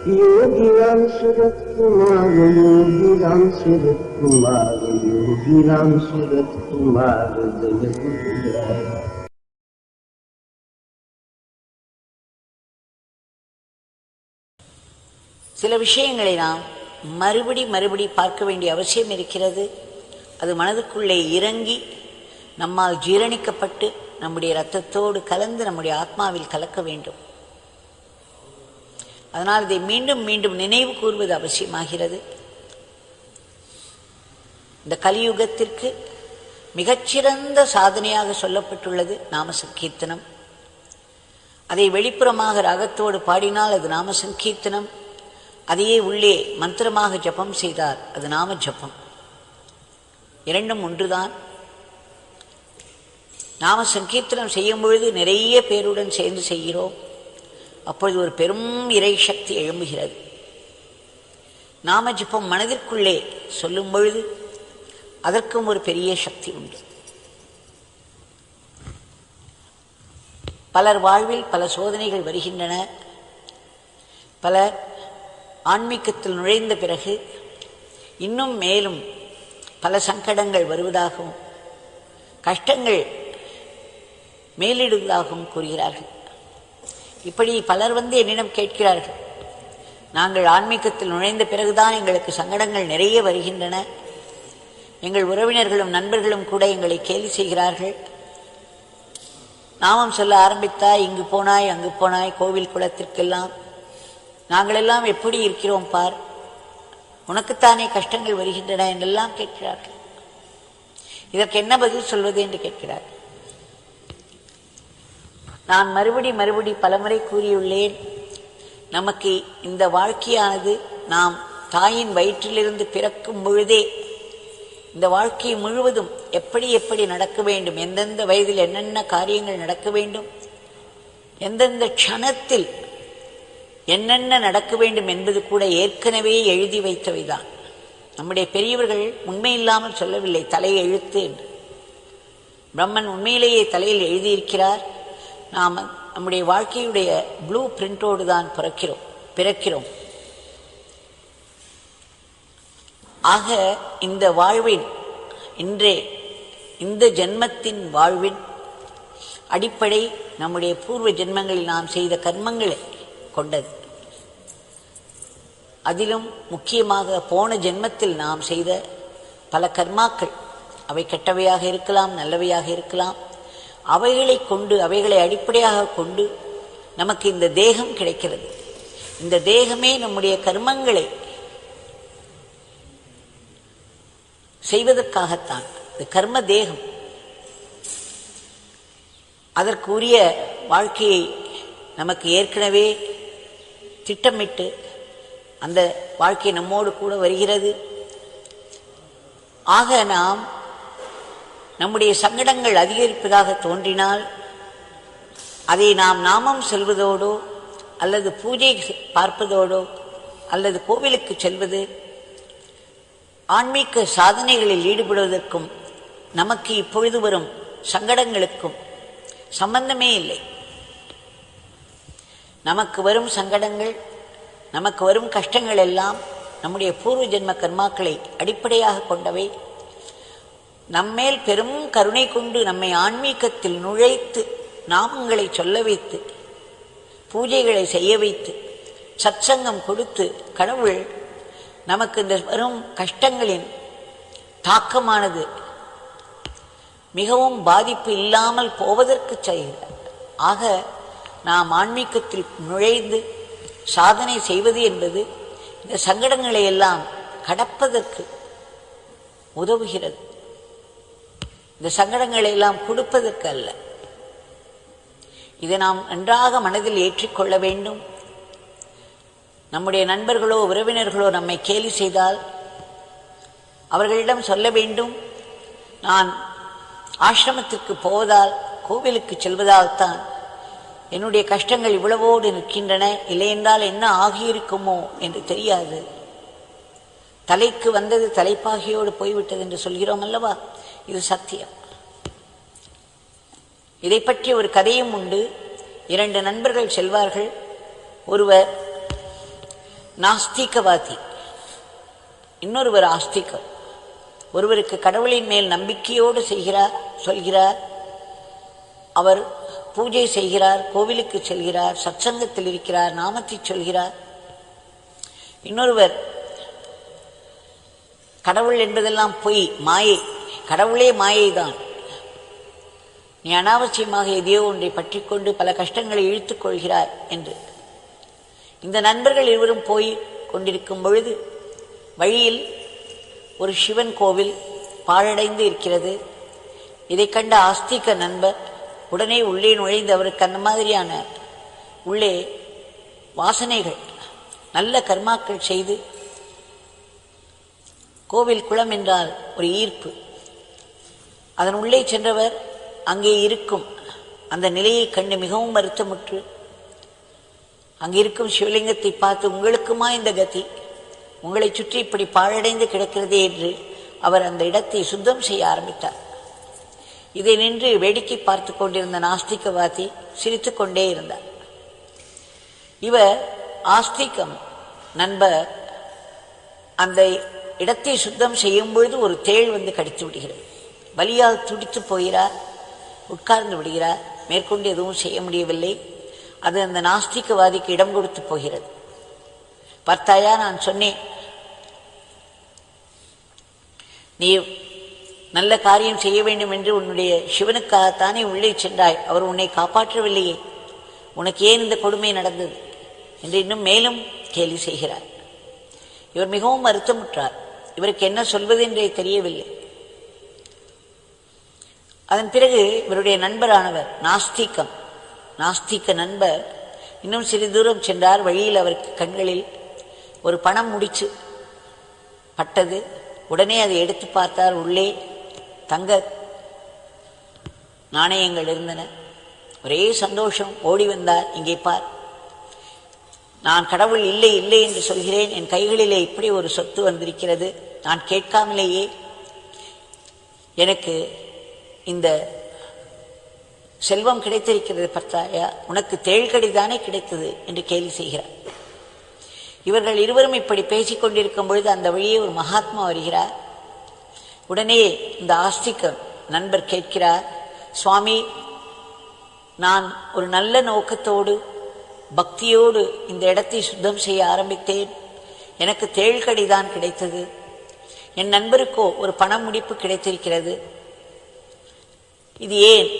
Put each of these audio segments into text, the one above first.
योगीराम सूरत कुमार, योगीराम सूरत कुमार, योगीराम सूरत कुमार जय गुरुराय। சில விஷயங்களை நாம் மறுபடி பார்க்க வேண்டிய அவசியம் இருக்கிறது. அது மனதுக்குள்ளே இறங்கி நம்மால் ஜீரணிக்கப்பட்டு நம்முடைய இரத்தத்தோடு கலந்து நம்முடைய ஆத்மாவில் கலக்க வேண்டும். அதனால் இதை மீண்டும் மீண்டும் நினைவு கூர்வது அவசியமாகிறது. இந்த கலியுகத்திற்கு மிகச்சிறந்த சாதனையாக சொல்லப்பட்டுள்ளது நாம சங்கீர்த்தனம். அதை வெளிப்புறமாக ராகத்தோடு பாடினால் அது நாம சங்கீர்த்தனம். அதையே உள்ளே மந்திரமாக ஜபம் செய்தார் அது நாம ஜபம். இரண்டும் ஒன்றுதான். நாம சங்கீர்த்தனம் செய்யும் பொழுது நிறைய பேருடன் சேர்ந்து செய்கிறோம். அப்பொழுது ஒரு பெரும் இறை சக்தி எழும்புகிறது. நாம ஜபம் மனதிற்குள்ளே சொல்லும் பொழுது அதற்கும் ஒரு பெரிய சக்தி உண்டு. பலர் வாழ்வில் பல சோதனைகள் வருகின்றன. பலர் ஆன்மீகத்தில் நுழைந்த பிறகு இன்னும் மேலும் பல சங்கடங்கள் வருவதாகவும் கஷ்டங்கள் மேலிடுவதாகவும் கூறுகிறார்கள். இப்படி பலர் வந்து என்னிடம் கேட்கிறார்கள், நாங்கள் ஆன்மீகத்தில் நுழைந்த பிறகுதான் எங்களுக்கு சங்கடங்கள் நிறைய வருகின்றன. எங்கள் உறவினர்களும் நண்பர்களும் கூட எங்களை கேலி செய்கிறார்கள். நாமம் சொல்ல ஆரம்பித்தாய், இங்கு போனாய் அங்கு போனாய் கோவில் குளத்திற்கெல்லாம், நாங்களெல்லாம் எப்படி இருக்கிறோம் பார், உனக்குத்தானே கஷ்டங்கள் வருகின்றன என்றெல்லாம் கேட்கிறார்கள். இதற்கு என்ன பதில் சொல்வது என்று கேட்கிறார்கள். நான் மறுபடி பலமுறை கூறியுள்ளேன், நமக்கு இந்த வாழ்க்கையானது நாம் தாயின் வயிற்றிலிருந்து பிறக்கும் பொழுதே இந்த வாழ்க்கை முழுவதும் எப்படி எப்படி நடக்க வேண்டும், எந்தெந்த வயதில் என்னென்ன காரியங்கள் நடக்க வேண்டும், எந்தெந்த க்ஷணத்தில் என்னென்ன நடக்க வேண்டும் என்பது கூட ஏற்கனவே எழுதி வைத்தவைதான். நம்முடைய பெரியவர்கள் உண்மையில்லாமல் சொல்லவில்லை, தலை எழுத்து என்று. பிரம்மன் உண்மையிலேயே தலையில் எழுதியிருக்கிறார். நாம் நம்முடைய வாழ்க்கையுடைய ப்ளூ பிரிண்டோடு தான் பிறக்கிறோம். ஆக இந்த வாழ்வின் இந்த ஜென்மத்தின் வாழ்வின் அடிப்படை நம்முடைய பூர்வ ஜென்மங்களில் நாம் செய்த கர்மங்களை கொண்டது. அதிலும் முக்கியமாக போன ஜென்மத்தில் நாம் செய்த பல கர்மாக்கள், அவை கெட்டவையாக இருக்கலாம், நல்லவையாக இருக்கலாம். அவைகளை அடிப்படையாக கொண்டு நமக்கு இந்த தேகம் கிடைக்கிறது. இந்த தேகமே நம்முடைய கர்மங்களை செய்வதற்காகத்தான். இது கர்ம தேகம். அதற்குரிய வாழ்க்கையை நமக்கு ஏற்கனவே திட்டமிட்டு அந்த வாழ்க்கை நம்மோடு கூட வருகிறது. ஆக நாம் நம்முடைய சங்கடங்கள் அதிகரிப்பதாக தோன்றினால் அதை நாம் நாமம் சொல்வதோடோ அல்லது பூஜை பார்ப்பதோடோ அல்லது கோவிலுக்கு செல்வது, ஆன்மீக சாதனைகளில் ஈடுபடுவதற்கும் நமக்கு இப்பொழுது வரும் சங்கடங்களுக்கும் சம்பந்தமே இல்லை. நமக்கு வரும் சங்கடங்கள், நமக்கு வரும் கஷ்டங்கள் எல்லாம் நம்முடைய பூர்வ ஜென்ம கர்மாக்களை அடிப்படையாக கொண்டவை. நம்மேல் பெரும் கருணை கொண்டு நம்மை ஆன்மீகத்தில் நுழைத்து நாமங்களை சொல்ல வைத்து பூஜைகளை செய்ய வைத்து சத்சங்கம் கொடுத்து கடவுள் நமக்கு இந்த வரும் கஷ்டங்களின் தாக்கமானது மிகவும் பாதிப்பு இல்லாமல் போவதற்கு செய்கிறார். ஆக நாம் ஆன்மீகத்தில் நுழைந்து சாதனை செய்வது என்பது இந்த சங்கடங்களை எல்லாம் கடப்பதற்கு உதவுகிறது. இந்த சங்கடங்களை எல்லாம் கொடுப்பதற்கு அல்ல. இதை நாம் நன்றாக மனதில் ஏற்றிக்கொள்ள வேண்டும். நம்முடைய நண்பர்களோ உறவினர்களோ நம்மை கேலி செய்தால் அவர்களிடம் சொல்ல வேண்டும், நான் ஆசிரமத்திற்கு போவதால், கோவிலுக்கு செல்வதால் தான் என்னுடைய கஷ்டங்கள் இவ்வளவோடு நிற்கின்றன, இல்லையென்றால் என்ன ஆகியிருக்குமோ என்று தெரியாது. தலைக்கு வந்தது தலைப்பாகியோடு போய்விட்டது என்று சொல்கிறோம் அல்லவா, இது சத்தியம். இதை பற்றி ஒரு கதையும் உண்டு. 2 நண்பர்கள் செல்வார்கள். ஒருவர் நாஸ்திகவாதி, இன்னொருவர் ஆஸ்திகம். ஒருவருக்கு கடவுளின் மேல் நம்பிக்கையோடு சொல்கிறார், அவர் பூஜை செய்கிறார், கோவிலுக்கு செல்கிறார், சத்சங்கத்தில் இருக்கிறார், நாமத்தை சொல்கிறார். இன்னொருவர் கடவுள் என்பதெல்லாம் பொய், மாயை, கடவுளே மாயைதான், நீ அனாவசியமாக எதையோ ஒன்றை பற்றி கொண்டு பல கஷ்டங்களை இழுத்துக் கொள்கிறார் என்று. இந்த நண்பர்கள் இருவரும் போய் கொண்டிருக்கும் பொழுது வழியில் ஒரு சிவன் கோவில் பாழடைந்து இருக்கிறது. இதை கண்ட ஆஸ்திக நண்பர் உடனே உள்ளே நுழைந்து அவருக்கு அந்த மாதிரியான உள்ளே வாசனைகள், நல்ல கர்மாக்கள் செய்து, கோவில் குளம் என்றால் ஒரு ஈர்ப்பு, அதன் உள்ளே சென்றவர் அங்கே இருக்கும் அந்த நிலையை கண்டு மிகவும் வருத்தமுற்று அங்கிருக்கும் சிவலிங்கத்தை பார்த்து, உங்களுக்குமா இந்த கதி, உங்களை சுற்றி இப்படி பாழடைந்து கிடக்கிறதே என்று அவர் அந்த இடத்தை சுத்தம் செய்ய ஆரம்பித்தார். இதை நின்று வேடிக்கை பார்த்து கொண்டிருந்த நாஸ்திகவாதி சிரித்து கொண்டே இருந்தார். இவர் ஆஸ்திகம் நண்பர் அந்த இடத்தை சுத்தம் செய்யும் பொழுது ஒரு தேள் வந்து கடித்து விடுகிறது. வலியால் துடித்து போகிறார், உட்கார்ந்து விடுகிறார், மேற்கொண்டு எதுவும் செய்ய முடியவில்லை. அது அந்த நாஸ்திகவாதிக்கு இடம் கொடுத்து போகிறது. பார்த்தாயா, நான் சொன்னேன், நீ நல்ல காரியம் செய்ய வேண்டும் என்று உன்னுடைய சிவனுக்காகத்தானே உள்ளே சென்றாய், அவர் உன்னை காப்பாற்றவில்லையே, உனக்கு ஏன் இந்த கொடுமை நடந்தது என்று இன்னும் மேலும் கேலி செய்கிறார். இவர் மிகவும் வருத்தமுற்றார். இவருக்கு என்ன சொல்வது என்றே தெரியவில்லை. அதன் பிறகு இவருடைய நண்பரானவர் நாஸ்திக நண்பர் இன்னும் சிறிது தூரம் சென்றார். வழியில் அவருக்கு கண்களில் ஒரு பணம் முடிச்சு பட்டது. உடனே அதை எடுத்து பார்த்தார். உள்ளே தங்க நாணயங்கள் இருந்தன. ஒரே சந்தோஷம். ஓடி வந்தார். இங்கே பார், நான் கடவுள் இல்லை இல்லை என்று சொல்கிறேன், என் கைகளிலே இப்படி ஒரு சொத்து வந்திருக்கிறது, நான் கேட்காமலேயே எனக்கு இந்த செல்வம் கிடைத்திருக்கிறது, பார்த்தாயா, உனக்கு தேள்கடிதானே கிடைத்தது என்று கேலி செய்கிறார். இவர்கள் இருவரும் இப்படி பேசிக் கொண்டிருக்கும் பொழுது அந்த வழியே ஒரு மகாத்மா வருகிறார். உடனே இந்த ஆஸ்திக நண்பர் கேட்கிறார், சுவாமி, நான் ஒரு நல்ல நோக்கத்தோடு பக்தியோடு இந்த இடத்தை சுத்தம் செய்ய ஆரம்பித்தேன், எனக்கு தேள்கடிதான் கிடைத்தது, என் நண்பருக்கோ ஒரு பண முடிப்பு கிடைத்திருக்கிறது, இது ஏன்,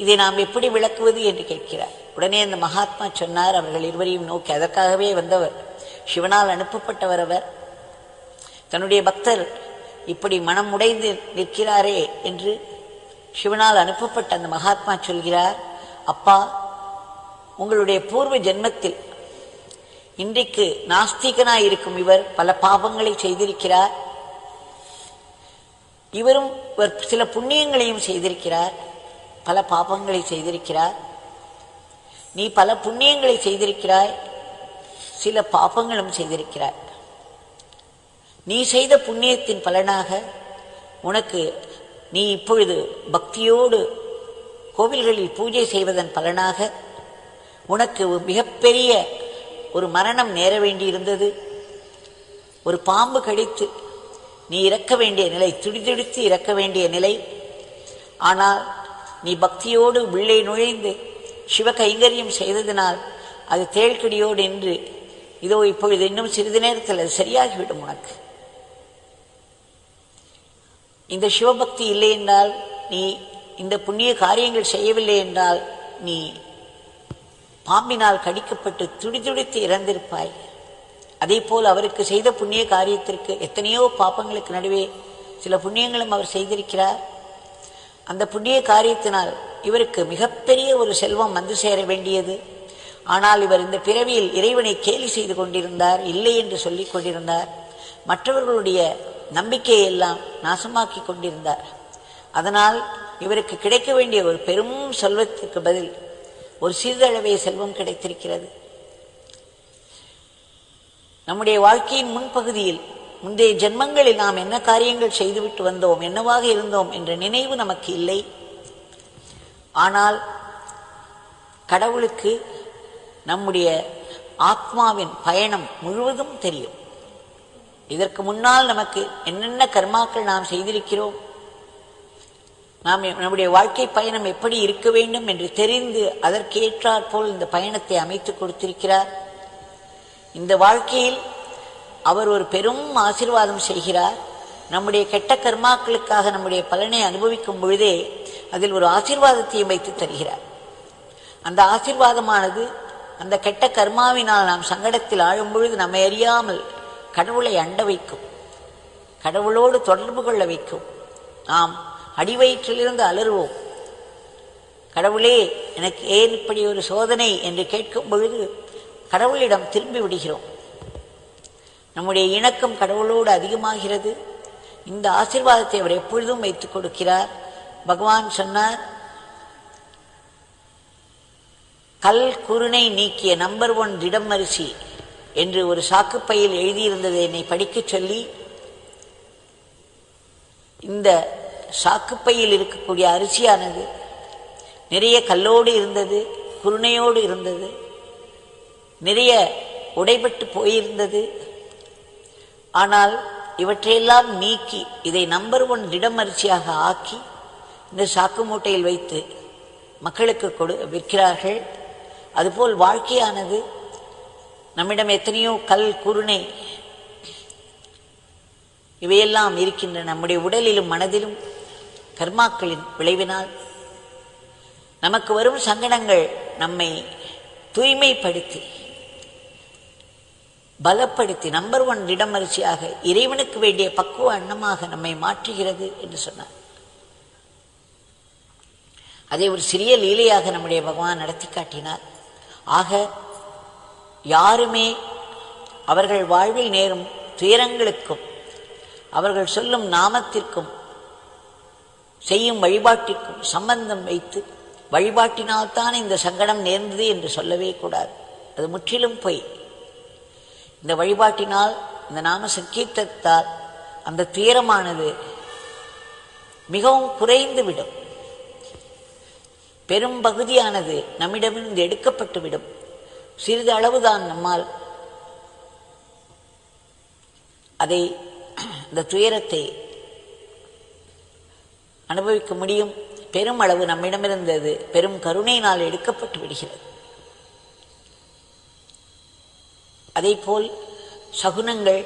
இதை நாம் எப்படி விளக்குவது என்று கேட்கிறார். உடனே அந்த மகாத்மா சொன்னார், அவர்கள் இருவரையும் நோக்கி, அதற்காகவே வந்தவர், சிவனால் அனுப்பப்பட்டவர் அவர், தன்னுடைய பக்தர் இப்படி மனம் உடைந்து நிற்கிறாரே என்று சிவனால் அனுப்பப்பட்ட அந்த மகாத்மா சொல்கிறார், அப்பா, உங்களுடைய பூர்வ ஜென்மத்தில் இன்றைக்கு நாஸ்திகனாயிருக்கும் இவர் பல பாவங்களை செய்திருக்கிறார், இவரும் சில புண்ணியங்களையும் செய்திருக்கிறார், பல பாபங்களை செய்திருக்கிறார். நீ பல புண்ணியங்களை செய்திருக்கிறாய், சில பாபங்களும் செய்திருக்கிறாய். நீ செய்த புண்ணியத்தின் பலனாக உனக்கு நீ இப்பொழுது பக்தியோடு கோவில்களில் பூஜை செய்வதன் பலனாக உனக்கு மிகப்பெரிய ஒரு மரணம் நேர வேண்டியிருந்தது. ஒரு பாம்பு கடித்து நீ இறக்க வேண்டிய நிலை, துடிதுடித்து இறக்க வேண்டிய நிலை. ஆனால் நீ பக்தியோடு உள்ளே நுழைந்து சிவ கைங்கரியம் செய்ததினால் அது தேள்கடியோடு நின்று இதோ இப்பொழுது இன்னும் சிறிது நேரத்தில் அது சரியாகிவிடும். உனக்கு இந்த சிவபக்தி இல்லை என்றால், நீ இந்த புண்ணிய காரியங்கள் செய்யவில்லை என்றால், நீ பாம்பினால் கடிக்கப்பட்டு துடிதுடித்து இறந்திருப்பாய். அதே போல் அவருக்கு செய்த புண்ணிய காரியத்திற்கு எத்தனையோ பாப்பங்களுக்கு நடுவே சில புண்ணியங்களும் அவர் செய்திருக்கிறார். அந்த புண்ணிய காரியத்தினால் இவருக்கு மிகப்பெரிய ஒரு செல்வம் வந்து சேர வேண்டியது. ஆனால் இவர் இந்த பிறவியில் இறைவனை கேலி செய்து கொண்டிருந்தார், இல்லை என்று சொல்லிக் கொண்டிருந்தார், மற்றவர்களுடைய நம்பிக்கையை எல்லாம் நாசமாக்கி கொண்டிருந்தார். அதனால் இவருக்கு கிடைக்க வேண்டிய ஒரு பெரும் செல்வத்திற்கு பதில் ஒரு சிறிதளவே செல்வம் கிடைத்திருக்கிறது. நம்முடைய வாழ்க்கையின் முன்பகுதியில் முந்தைய ஜென்மங்களில் நாம் என்ன காரியங்கள் செய்துவிட்டு வந்தோம், என்னவாக இருந்தோம் என்ற நினைவு நமக்கு இல்லை. ஆனால் கடவுளுக்கு நம்முடைய ஆத்மாவின் பயணம் முழுவதும் தெரியும். இதற்கு முன்னால் நமக்கு என்னென்ன கர்மாக்கள் நாம் செய்திருக்கிறோம், நம்முடைய வாழ்க்கை பயணம் எப்படி இருக்க வேண்டும் என்று தெரிந்து அதற்கேற்றாற்போல் இந்த பயணத்தை அமைத்து கொடுத்திருக்கிறார். இந்த வாழ்க்கையில் அவர் ஒரு பெரும் ஆசீர்வாதம் செய்கிறார். நம்முடைய கெட்ட கர்மாக்களுக்காக நம்முடைய பலனை அனுபவிக்கும் பொழுதே அதில் ஒரு ஆசீர்வாதத்தையும் வைத்து தருகிறார். அந்த ஆசீர்வாதமானது அந்த கெட்ட கர்மாவினால் நாம் சங்கடத்தில் ஆழும் பொழுது நம்மை அறியாமல் கடவுளை அண்ட வைக்கும், கடவுளோடு தொடர்பு கொள்ள வைக்கும். நாம் அடிவயிற்றிலிருந்து அலறுவோம், கடவுளே எனக்கு ஏன் இப்படி ஒரு சோதனை என்று கேட்கும் பொழுது கடவுளிடம் திரும்பி விடுகிறோம். நம்முடைய இணக்கம் கடவுளோடு அதிகமாகிறது. இந்த ஆசீர்வாதத்தை அவர் எப்பொழுதும் வைத்துக் கொடுக்கிறார். பகவான் சொன்னார், கல் குருணை நீக்கிய நம்பர் 1 திடமரிசி என்று ஒரு சாக்குப்பையில் எழுதியிருந்ததை என்னை படிக்கச் சொல்லி, இந்த சாக்குப்பையில் இருக்கக்கூடிய அரிசியானது நிறைய கல்லோடு இருந்தது, குருணையோடு இருந்தது, நிறைய உடைபட்டு போயிருந்தது. ஆனால் இவற்றையெல்லாம் நீக்கி இதை நம்பர் 1 திடமரிசியாக ஆக்கி இந்த சாக்கு மூட்டையில் வைத்து மக்களுக்கு விற்கிறார்கள். அதுபோல் வாழ்க்கையானது நம்மிடம் எத்தனையோ கல் குருணை இவையெல்லாம் இருக்கின்றன. நம்முடைய உடலிலும் மனதிலும் கர்மாக்களின் விளைவினால் நமக்கு வரும் சங்கடங்கள் நம்மை தூய்மைப்படுத்தி பலப்படுத்தி நம்பர் 1 திடமரிசியாக இறைவனுக்கு வேண்டிய பக்குவ அன்னமாக நம்மை மாற்றுகிறது என்று சொன்னார். அதை ஒரு சிறிய லீலையாக நம்முடைய பகவான் நடத்தி காட்டினார். ஆக யாருமே அவர்கள் வாழ்வில் நேரும் துயரங்களுக்கும் அவர்கள் சொல்லும் நாமத்திற்கும் செய்யும் வழிபாட்டிற்கும் சம்பந்தம் வைத்து வழிபாட்டினால்தான் இந்த சங்கடம் நேர்ந்தது என்று சொல்லவே கூடாது. அது முற்றிலும் பொய். இந்த வழிபாட்டினால், இந்த நாம சங்கீர்த்தத்தால் அந்த துயரமானது மிகவும் குறைந்துவிடும். பெரும் பகுதியானது நம்மிடமிருந்து எடுக்கப்பட்டுவிடும். சிறிது அளவுதான் நம்மால் அதை இந்த துயரத்தை அனுபவிக்க முடியும். பெரும் அளவு நம்மிடமிருந்தது பெரும் கருணையினால் எடுக்கப்பட்டு விடுகிறது. அதே போல் சகுனங்கள்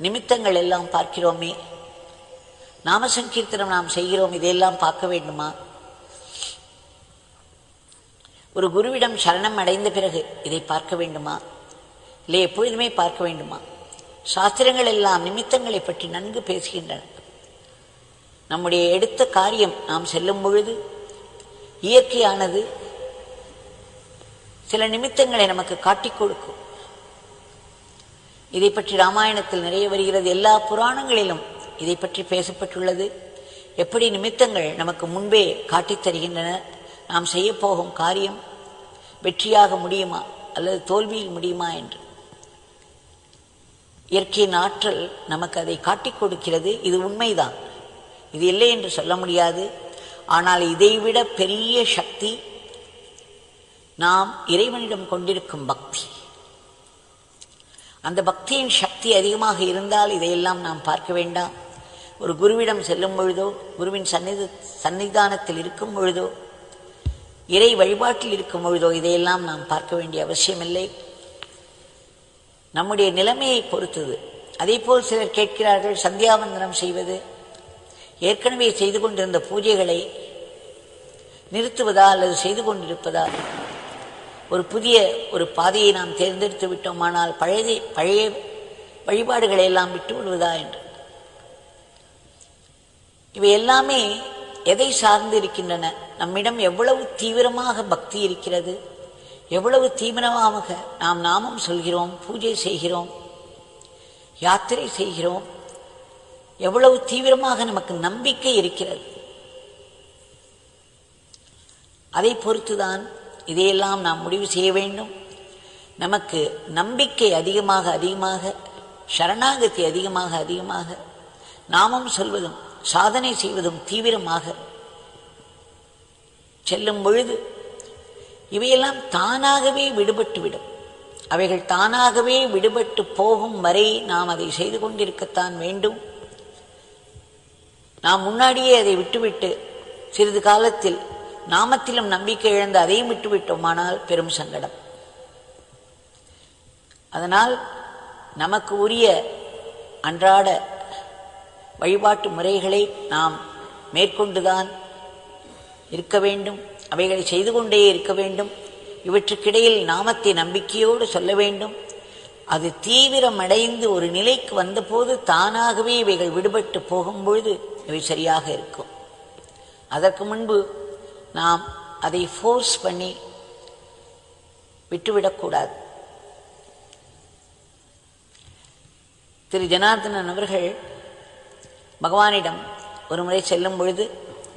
நிமித்தங்கள் எல்லாம் பார்க்கிறோமே, நாம சங்கீர்த்தனம் நாம் செய்கிறோம், இதையெல்லாம் பார்க்க வேண்டுமா? ஒரு குருவிடம் சரணம் அடைந்த பிறகு இதை பார்க்க வேண்டுமா? இல்லை எப்பொழுதுமே பார்க்க வேண்டுமா? சாஸ்திரங்கள் எல்லாம் நிமித்தங்களை பற்றி நன்கு பேசுகின்றன. நம்முடைய எடுத்த காரியம் நாம் செல்லும் பொழுது இயற்கையானது சில நிமித்தங்களை நமக்கு காட்டிக் கொடுக்கும். இதை பற்றி ராமாயணத்தில் நிறைய வருகிறது. எல்லா புராணங்களிலும் இதை பற்றி பேசப்பட்டுள்ளது. எப்படி நிமித்தங்கள் நமக்கு முன்பே காட்டித் தருகின்றன. நாம் செய்ய போகும் காரியம் வெற்றியாக முடியுமா அல்லது தோல்வியில் முடியுமா என்று இயற்கையின் ஆற்றல் நமக்கு அதை காட்டிக் கொடுக்கிறது. இது உண்மைதான், இது இல்லை என்று சொல்ல முடியாது. ஆனால் இதைவிட பெரிய சக்தி நாம் இறைவனிடம் கொண்டிருக்கும் பக்தி. அந்த பக்தியின் சக்தி அதிகமாக இருந்தால் இதையெல்லாம் நாம் பார்க்க வேண்டாம். ஒரு குருவிடம் செல்லும் பொழுதோ, குருவின் சன்னிதானத்தில் இருக்கும் பொழுதோ, இறை வழிபாட்டில் இருக்கும் பொழுதோ இதையெல்லாம் நாம் பார்க்க வேண்டிய அவசியமில்லை. நம்முடைய நிலைமையை பொறுத்தது. அதே போல் சிலர் கேட்கிறார்கள், சந்தியாவந்தனம் செய்வது, ஏற்கனவே செய்து கொண்டிருந்த பூஜைகளை நிறுத்துவதா அல்லது செய்து கொண்டிருப்பதா? ஒரு புதிய ஒரு பாதையை நாம் தேர்ந்தெடுத்து விட்டோமானால் பழைய வழிபாடுகளை எல்லாம் விட்டு விடுவதா என்று. இவை எல்லாமே எதை சார்ந்து இருக்கின்றன? நம்மிடம் எவ்வளவு தீவிரமாக பக்தி இருக்கிறது, எவ்வளவு தீவிரமாக நாம் நாமம் சொல்கிறோம், பூஜை செய்கிறோம், யாத்திரை செய்கிறோம், எவ்வளவு தீவிரமாக நமக்கு நம்பிக்கை இருக்கிறது. அதை பொறுத்துதான் இதையெல்லாம் நாம் முடிவு செய்ய வேண்டும். நமக்கு நம்பிக்கை அதிகமாக அதிகமாக, சரணாகதி அதிகமாக அதிகமாக, நாமம் சொல்வதும் சாதனை செய்வதும் தீவிரமாக செல்லும் பொழுது இவையெல்லாம் தானாகவே விடுபட்டுவிடும். அவைகள் தானாகவே விடுபட்டு போகும் வரை நாம் அதை செய்து கொண்டிருக்கத்தான் வேண்டும். நாம் முன்னாடியே அதை விட்டுவிட்டு சிறிது காலத்தில் நாமத்திலும் நம்பிக்கை இழந்து அதையும் விட்டுவிட்டோமானால் பெரும் சங்கடம். அதனால் நமக்கு உரிய அன்றாட வழிபாட்டு முறைகளை நாம் மேற்கொண்டுதான் இருக்க வேண்டும். அவைகளை செய்து கொண்டே இருக்க வேண்டும். இவற்றுக்கிடையில் நாமத்தை நம்பிக்கையோடு சொல்ல வேண்டும். அது தீவிரமடைந்து ஒரு நிலைக்கு வந்தபோது தானாகவே இவைகள் விடுபட்டு போகும்பொழுது இவை சரியாக இருக்கும். அதற்கு முன்பு நாம் அதை ஃபோர்ஸ் பண்ணி விட்டுவிடக்கூடாது. திரு ஜனார்தனன் அவர்கள் பகவானிடம் ஒரு முறை செல்லும் பொழுது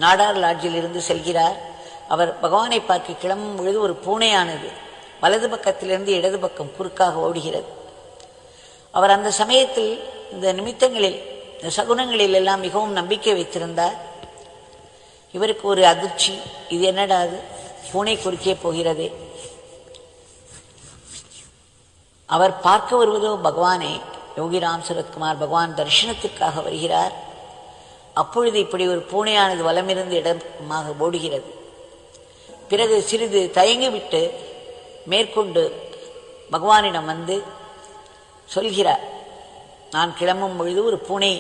நாடார் லாட்ஜில் இருந்து செல்கிறார். அவர் பகவானை பார்க்க கிளம்பும் பொழுது ஒரு பூனையானது வலது பக்கத்திலிருந்து இடது பக்கம் குறுக்காக ஓடுகிறது. அவர் அந்த சமயத்தில் இந்த நிமித்தங்களில் இந்த சகுனங்களில் எல்லாம் மிகவும் நம்பிக்கை வைத்திருந்தார். இவருக்கு ஒரு அதிர்ச்சி, இது என்னடா அது, பூனை குறுக்கே போகிறதே. அவர் பார்க்க வருவதோ பகவானை, யோகிராம் சரத்குமார் பகவான் தரிசனத்திற்காக வருகிறார். அப்பொழுது இப்படி ஒரு பூனையானது வலமிருந்து இடமாக ஓடுகிறது. பிறகு சிறிது தயங்கிவிட்டு மேற்கொண்டு பகவானிடம் வந்து சொல்கிறார், நான் கிளம்பும் பொழுது ஒரு பூனை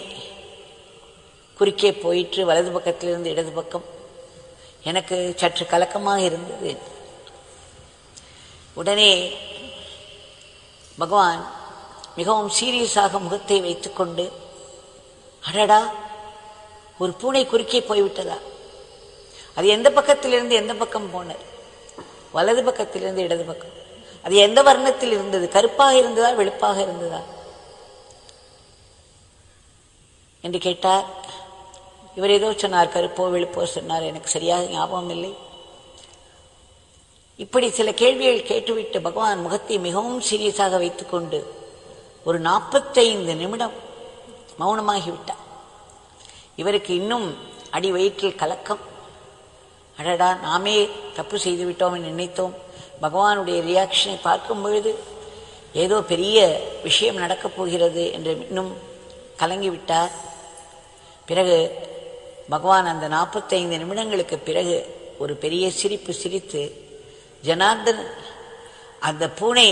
குறுக்கே போயிற்று, வலது பக்கத்திலிருந்து இடது பக்கம். எனக்கு சற்று கலக்கமாக இருந்தது. உடனே பகவான் மிகவும் சீரியஸாக முகத்தை வைத்துக்கொண்டு, அடடா, ஒரு பூனை குறுக்கே போய்விட்டதா? அது எந்த பக்கத்திலிருந்து எந்த பக்கம் போனது? வலது பக்கத்திலிருந்து இடது பக்கம். அது எந்த வர்ணத்தில் இருந்தது? கருப்பாக இருந்ததா வெளுப்பாக இருந்ததா என்று கேட்டார். இவர் ஏதோ சொன்னார், கருப்போ வெளுப்போ சொன்னார், எனக்கு சரியாக ஞாபகம் இல்லை. இப்படி சில கேள்விகள் கேட்டுவிட்டு பகவான் முகத்தை மிகவும் சீரியஸாக வைத்துக்கொண்டு ஒரு 45 நிமிடம் மௌனமாகிவிட்டார். இவருக்கு இன்னும் அடி வயிற்றில் கலக்கம். அடடா, நாமே தப்பு செய்துவிட்டோம் என்று நினைத்தோம். பகவானுடைய ரியாக்ஷனை பார்க்கும் பொழுது ஏதோ பெரிய விஷயம் நடக்கப் போகிறது என்று இன்னும் கலங்கிவிட்டார். பிறகு பகவான் அந்த 45 நிமிடங்களுக்கு பிறகு ஒரு பெரிய சிரிப்பு சிரித்து, ஜனார்தன், அந்த பூனை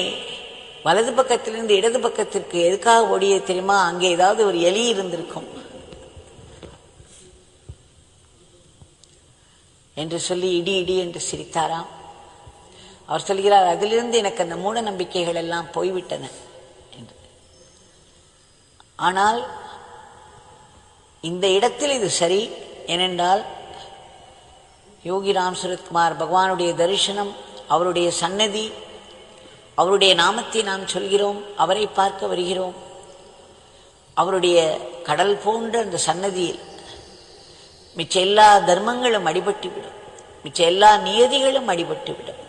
வலது பக்கத்திலிருந்து இடது பக்கத்திற்கு எதுக்காக ஓடிய தெரியுமா? அங்கே ஏதாவது ஒரு எலி இருந்திருக்கும் என்று சொல்லி இடி இடி என்று சிரித்தாராம். அவர் சொல்கிறார், அதிலிருந்து எனக்கு அந்த மூட நம்பிக்கைகள் எல்லாம் போய்விட்டன என்று. ஆனால் இந்த இடத்தில் இது சரி. ஏனென்றால் யோகிராம் சரத்குமார் பகவானுடைய தரிசனம், அவருடைய சன்னதி, அவருடைய நாமத்தை நாம் சொல்கிறோம், அவரை பார்க்க வருகிறோம். அவருடைய கடல் போன்ற அந்த சன்னதியில் மிச்ச எல்லா தர்மங்களும் அடிபட்டுவிடும், மிச்ச எல்லா நியதிகளும் அடிபட்டுவிடும்.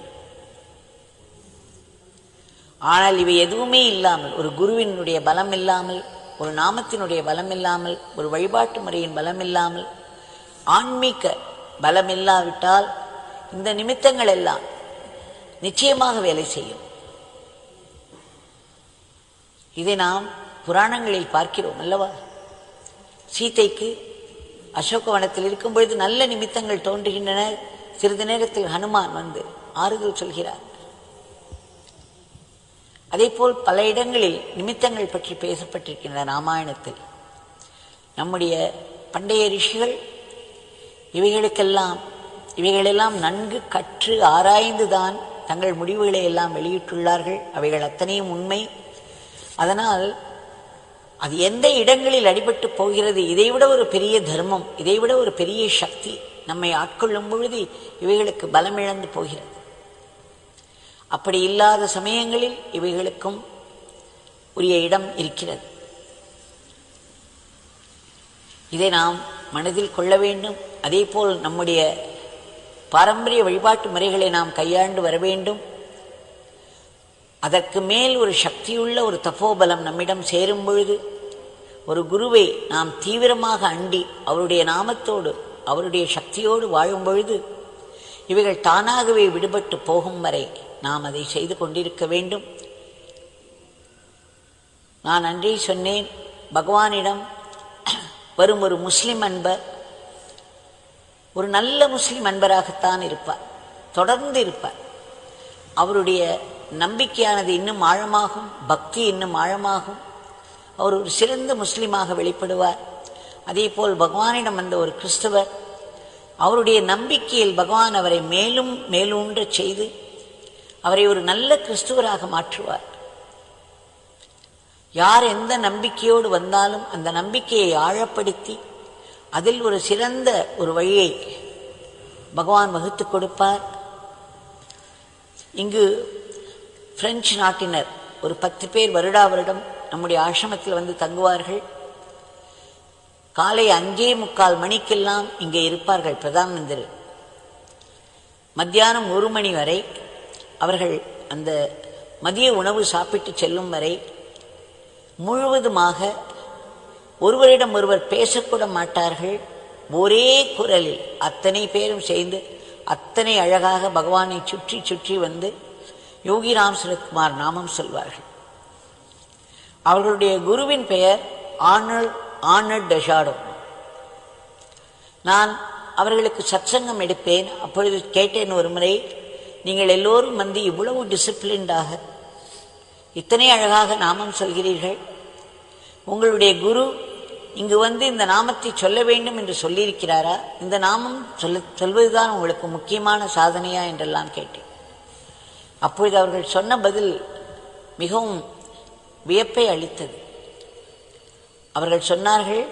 ஆனால் இவை எதுவுமே இல்லாமல், ஒரு குருவினுடைய பலம் இல்லாமல், ஒரு நாமத்தினுடைய பலம் இல்லாமல், ஒரு வழிபாட்டு முறையின் பலம் இல்லாமல், ஆன்மீக பலம் இல்லாவிட்டால் இந்த நிமித்தங்கள் எல்லாம் நிச்சயமாக வேலை செய்யும். இதை நாம் புராணங்களில் பார்க்கிறோம் அல்லவா? சீதைக்கு அசோகவனத்தில் இருக்கும் பொழுது நல்ல நிமித்தங்கள் தோன்றுகின்றன. சிறிது நேரத்தில் ஹனுமான் வந்து ஆறுதல் சொல்கிறார். அதே போல் பல இடங்களில் நிமித்தங்கள் பற்றி பேசப்பட்டிருக்கின்றன ராமாயணத்தில். நம்முடைய பண்டைய ரிஷிகள் இவைகளெல்லாம் நன்கு கற்று ஆராய்ந்துதான் தங்கள் முடிவுகளை எல்லாம் வெளியிட்டுள்ளார்கள். அவைகள் அத்தனையும் உண்மை. அதனால் அது எந்த இடங்களில் அடிபட்டு போகிறது, இதைவிட ஒரு பெரிய தர்மம், இதைவிட ஒரு பெரிய சக்தி நம்மை ஆட்கொள்ளும் பொழுது இவைகளுக்கு பலம் இழந்து போகிறது. அப்படி இல்லாத சமயங்களில் இவைகளுக்கும் உரிய இடம் இருக்கிறது. இதை நாம் மனதில் கொள்ள வேண்டும். அதே போல் நம்முடைய பாரம்பரிய வழிபாட்டு முறைகளை நாம் கையாண்டு வர வேண்டும். அதற்கு மேல் ஒரு சக்தியுள்ள ஒரு தபோபலம் நம்மிடம் சேரும் பொழுது, ஒரு குருவை நாம் தீவிரமாக அண்டி அவருடைய நாமத்தோடு அவருடைய சக்தியோடு வாழும் பொழுது இவைகள் தானாகவே விடுபட்டு போகும் வரை நாம் அதை செய்து கொண்டிருக்க வேண்டும். நான் அன்றே சொன்னேன், பகவானிடம் வரும் ஒரு முஸ்லிம் அன்பர் ஒரு நல்ல முஸ்லிம் அன்பராகத்தான் இருப்பார், தொடர்ந்து இருப்பார். அவருடைய நம்பிக்கையானது இன்னும் ஆழமாகும், பக்தி இன்னும் ஆழமாகும். அவர் ஒரு சிறந்த முஸ்லிமாக வெளிப்படுவார். அதே போல் பகவானிடம் வந்த ஒரு கிறிஸ்தவர் அவருடைய நம்பிக்கையில் பகவான் அவரை மேலும் மேலூன்றச் செய்து அவரை ஒரு நல்ல கிறிஸ்துவராக மாற்றுவார். யார் எந்த நம்பிக்கையோடு வந்தாலும் அந்த நம்பிக்கையை ஆழப்படுத்தி அதில் ஒரு சிறந்த ஒரு வழியை பகவான் வகுத்து கொடுப்பார். இங்கு பிரெஞ்சு நாட்டினர் ஒரு 10 பேர் வருடா வருடம் நம்முடைய ஆசிரமத்தில் வந்து தங்குவார்கள். காலை 5:45 மணிக்கெல்லாம் இங்கே இருப்பார்கள் பிரதான் மந்திரி. மத்தியானம் 1 மணி வரை அவர்கள் அந்த மதிய உணவு சாப்பிட்டு செல்லும் வரை முழுவதுமாக ஒருவரிடம் ஒருவர் பேசக்கூட மாட்டார்கள். ஒரே குரலில் அத்தனை பேரும் சேர்ந்து அத்தனை அழகாக பகவானை சுற்றி சுற்றி வந்து யோகிராம் சுரத்குமார் நாமம் சொல்வார்கள். அவர்களுடைய குருவின் பெயர் ஆர்னல்ட் டெஷாடோ. நான் அவர்களுக்கு சத்சங்கம் எடுப்பேன். அப்பொழுது கேட்டேன் ஒரு முறை, நீங்கள் எல்லோரும் வந்து இவ்வளவு டிசிப்ளின்டாக இத்தனை அழகாக நாமம் சொல்கிறீர்கள், உங்களுடைய குரு இங்கு வந்து இந்த நாமத்தை சொல்ல வேண்டும் என்று சொல்லியிருக்கிறாரா? இந்த நாமம் சொல்வதுதான் உங்களுக்கு முக்கியமான சாதனையா என்றெல்லாம் கேட்டேன். அப்பொழுது அவர்கள் சொன்ன பதில் மிகவும் வியப்பை அளித்தது. அவர்கள் சொன்னார்கள்,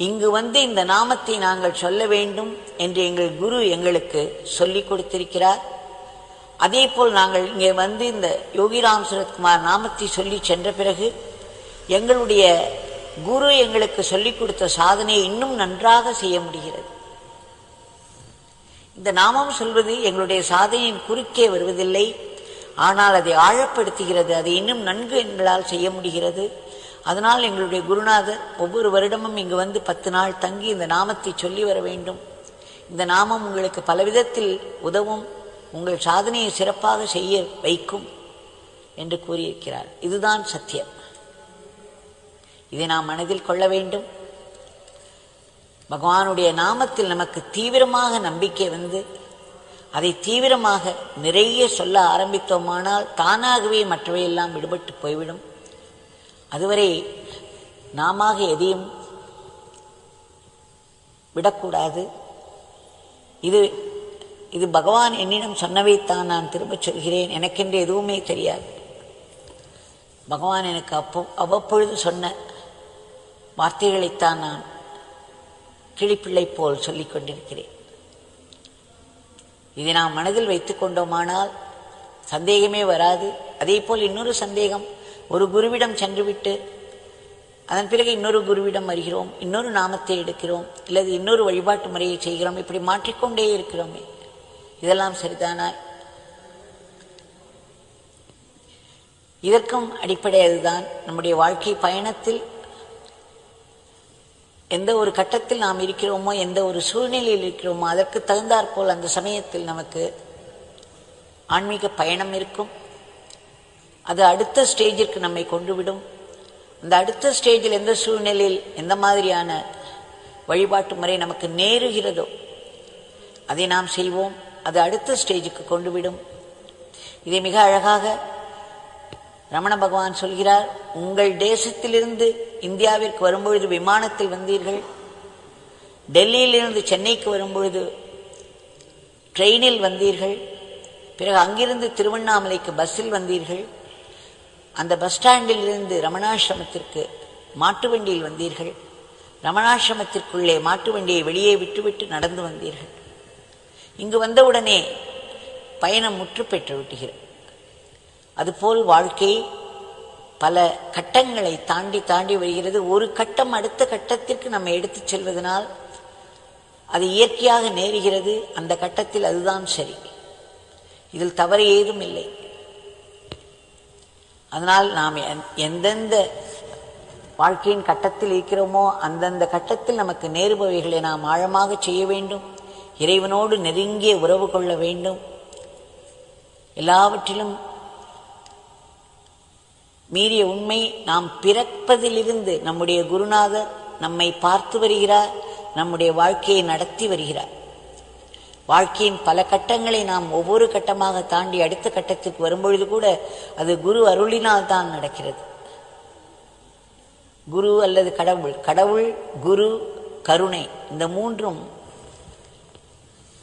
இங்கு வந்து இந்த நாமத்தை நாங்கள் சொல்ல வேண்டும் என்று எங்கள் குரு எங்களுக்கு சொல்லிக் கொடுத்திருக்கிறார். அதே போல் நாங்கள் இங்கே வந்து இந்த யோகிராம் சுரத்குமார் நாமத்தை சொல்லி சென்ற பிறகு எங்களுடைய குரு எங்களுக்கு சொல்லிக் கொடுத்த சாதனையை இன்னும் நன்றாக செய்ய முடிகிறது. இந்த நாமம் சொல்வது எங்களுடைய சாதனையின் குறுக்கே வருவதில்லை, ஆனால் அதை ஆழப்படுத்துகிறது. அதை இன்னும் நன்கு எங்களால் செய்ய முடிகிறது. அதனால் எங்களுடைய குருநாதர் ஒவ்வொரு வருடமும் இங்கு வந்து 10 நாள் தங்கி இந்த நாமத்தை சொல்லி வர வேண்டும். இந்த நாமம் உங்களுக்கு பலவிதத்தில் உதவும், உங்கள் சாதனையை சிறப்பாக செய்ய வைக்கும் என்று கூறியிருக்கிறார். இதுதான் சத்தியம். இதை நாம் மனதில் கொள்ள வேண்டும். பகவானுடைய நாமத்தில் நமக்கு தீவிரமாக நம்பிக்கை வந்து அதை தீவிரமாக நிறைய சொல்ல ஆரம்பித்தோமானால் தானாகவே மற்றவையெல்லாம் விடுபட்டு போய்விடும். அதுவரை நாம எதையும் விடக்கூடாது. இது பகவான் என்னிடம் சொன்னவைத்தான் நான் திரும்ப சொல்கிறேன். எனக்கென்று எதுவுமே தெரியாது. பகவான் எனக்கு அவ்வப்பொழுது சொன்ன வார்த்தைகளைத்தான் நான் கிளிப்பிள்ளை போல் சொல்லிக் கொண்டிருக்கிறேன். இதை நாம் மனதில் வைத்துக் கொண்டோமானால் சந்தேகமே வராது. அதே போல் இன்னொரு சந்தேகம், ஒரு குருவிடம் சென்றுவிட்டு அதன் பிறகு இன்னொரு குருவிடம் வருகிறோம், இன்னொரு நாமத்தை எடுக்கிறோம், இல்லது இன்னொரு வழிபாட்டு முறையை செய்கிறோம், இப்படி மாற்றிக்கொண்டே இருக்கிறோமே, இதெல்லாம் சரிதானா? இதற்கும் அடிப்படை அதுதான். நம்முடைய வாழ்க்கை பயணத்தில் எந்த ஒரு கட்டத்தில் நாம் இருக்கிறோமோ, எந்த ஒரு சூழ்நிலையில் இருக்கிறோமோ, அதற்கு தகுந்தாற்போல் அந்த சமயத்தில் நமக்கு ஆன்மீக பயணம் இருக்கும். அது அடுத்த ஸ்டேஜிற்கு நம்மை கொண்டுவிடும். அந்த அடுத்த ஸ்டேஜில் எந்த சூழ்நிலையில் எந்த மாதிரியான வழிபாட்டு முறை நமக்கு நேருகிறதோ அதை நாம் செய்வோம். அது அடுத்த ஸ்டேஜுக்கு கொண்டுவிடும். இதை மிக அழகாக ரமண பகவான் சொல்கிறார். உங்கள் தேசத்திலிருந்து இந்தியாவிற்கு வரும்பொழுது விமானத்தில் வந்தீர்கள், டெல்லியிலிருந்து சென்னைக்கு வரும்பொழுது ட்ரெயினில் வந்தீர்கள், பிறகு அங்கிருந்து திருவண்ணாமலைக்கு பஸ்ஸில் வந்தீர்கள், அந்த பஸ் ஸ்டாண்டில் இருந்து ரமணாசிரமத்திற்கு மாட்டு வண்டியில் வந்தீர்கள், ரமணாசிரமத்திற்குள்ளே மாட்டு வண்டியை வெளியே விட்டுவிட்டு நடந்து வந்தீர்கள். இங்கு வந்தவுடனே பயணம் முற்று பெற்று விட்டுகிறது. அதுபோல் வாழ்க்கை பல கட்டங்களை தாண்டி தாண்டி வருகிறது. ஒரு கட்டம் அடுத்த கட்டத்திற்கு நம்ம எடுத்துச் செல்வதனால் அது இயற்கையாக நேருகிறது. அந்த கட்டத்தில் அதுதான் சரி, இதில் தவறு ஏதும் இல்லை. அதனால் நாம் எந்தெந்த வாழ்க்கையின் கட்டத்தில் இருக்கிறோமோ அந்தந்த கட்டத்தில் நமக்கு நேருபவைகளை நாம் ஆழமாக செய்ய வேண்டும். இறைவனோடு நெருங்கிய உறவு கொள்ள வேண்டும். எல்லாவற்றிலும் மீறிய உண்மை, நாம் பிறப்பதிலிருந்து நம்முடைய குருநாதர் நம்மை பார்த்து வருகிறார், நம்முடைய வாழ்க்கையை நடத்தி வருகிறார். வாழ்க்கையின் பல கட்டங்களை நாம் ஒவ்வொரு கட்டமாக தாண்டி அடுத்த கட்டத்துக்கு வரும்பொழுது கூட அது குரு அருளினால் தான் நடக்கிறது. குரு அல்லது கடவுள், கடவுள், குரு, கருணை, இந்த மூன்றும்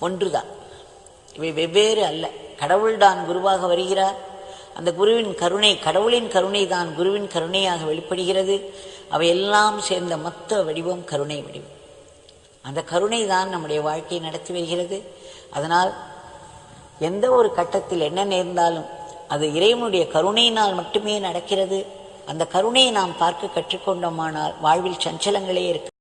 ஒன்றுதான், இவை வெவ்வேறு அல்ல. கடவுள் தான் குருவாக வருகிறார், அந்த குருவின் கருணை, கடவுளின் கருணை தான் குருவின் கருணையாக வெளிப்படுகிறது. அவையெல்லாம் சேர்ந்த மொத்த வடிவம் கருணை வடிவம். அந்த கருணை தான் நம்முடைய வாழ்க்கையை நடத்தி வருகிறது. அதனால் எந்த ஒரு கட்டத்தில் என்ன நேர்ந்தாலும் அது இறைவனுடைய கருணையினால் மட்டுமே நடக்கிறது. அந்த கருணையை நாம் பார்க்க கற்றுக்கொண்டோமானால் வாழ்வில் சஞ்சலங்களே இருக்கு.